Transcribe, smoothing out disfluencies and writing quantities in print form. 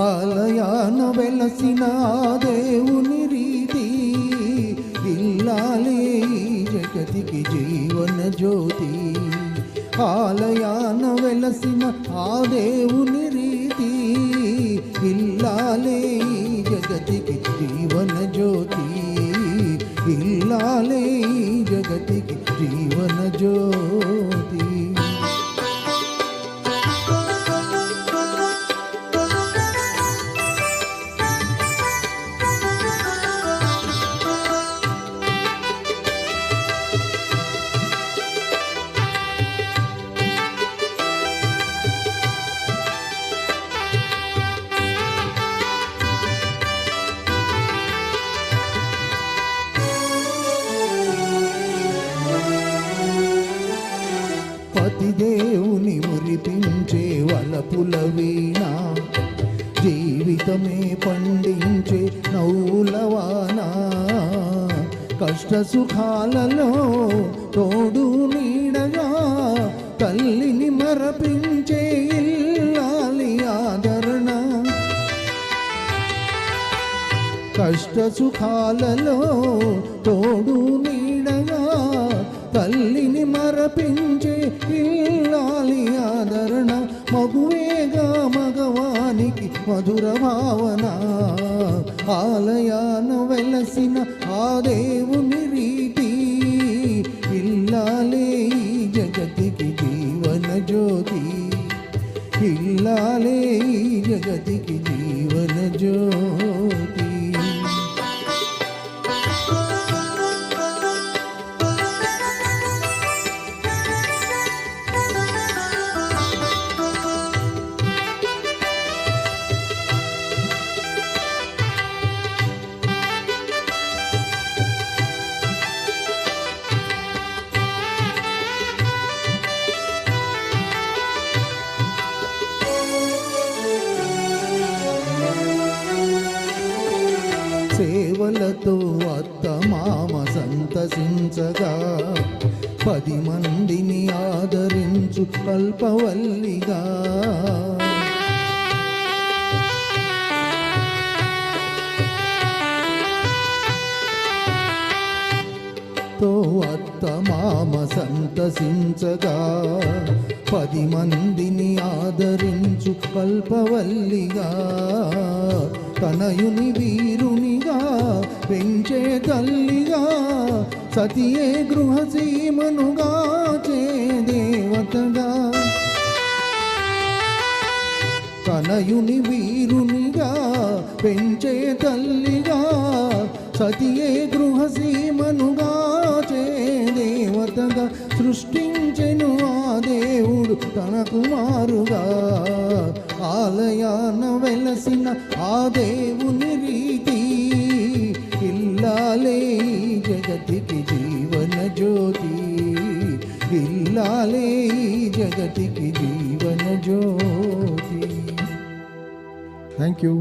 ఆలయాన వెలసిన దేవుని రీతి ఇల్లాలే జగతికి జీవన జ్యోతి. ఆలయాన వెలసిన ఆ దేవుని రీతి ఇల్లాలే జగతికి జీవన జ్యోతి. ఇల్లాలే జగతికి జీవన జ్యోతి. దేవుని మురిపించే వలపుల వీణ, జీవితమే పండించే నవ్వులవాన, కష్ట సుఖాలలో తోడు నీడగా తల్లిని మరపించే ఇల్లాలి ఆదరణ. కష్ట సుఖాలలో తోడు నీడగా తల్లిని మరపించే ఇల్లాలి ఆదరణ. మగువేగా మగవానికి మధుర భావన, ఆలయాన వెలసిన ఆ దేవుని రీతి ఇల్లాలే జగతికి జీవన జ్యోతి. ఇల్లాలే జగతికి జీవన జ్యోతి. సేవలతో అత్తమామ సంతసించగా 10 మందిని ఆదరించు కల్పవల్లిగా. అత్తమామ సంతసించగా 10 మందిని ఆదరించు కల్పవల్లిగా. తనయుని వీరునిగా పెంచే తల్లిగా, సతియే గృహసీమనుగా చే దేవతగా. తనయుని వీరునిగా పెంచే తల్లిగా, సతియే గృహసీమనుగా చే దేవతగా. సృష్టించెను ఆ దేవుడు తన కుమారుగా, ఆలయాన వెలసిన ఆ దేవుని రీతి ఇల్లాలే జగతికి జీవన జ్యోతి. ఇల్లాలే జగతికి జీవన జ్యోతి. Thank you.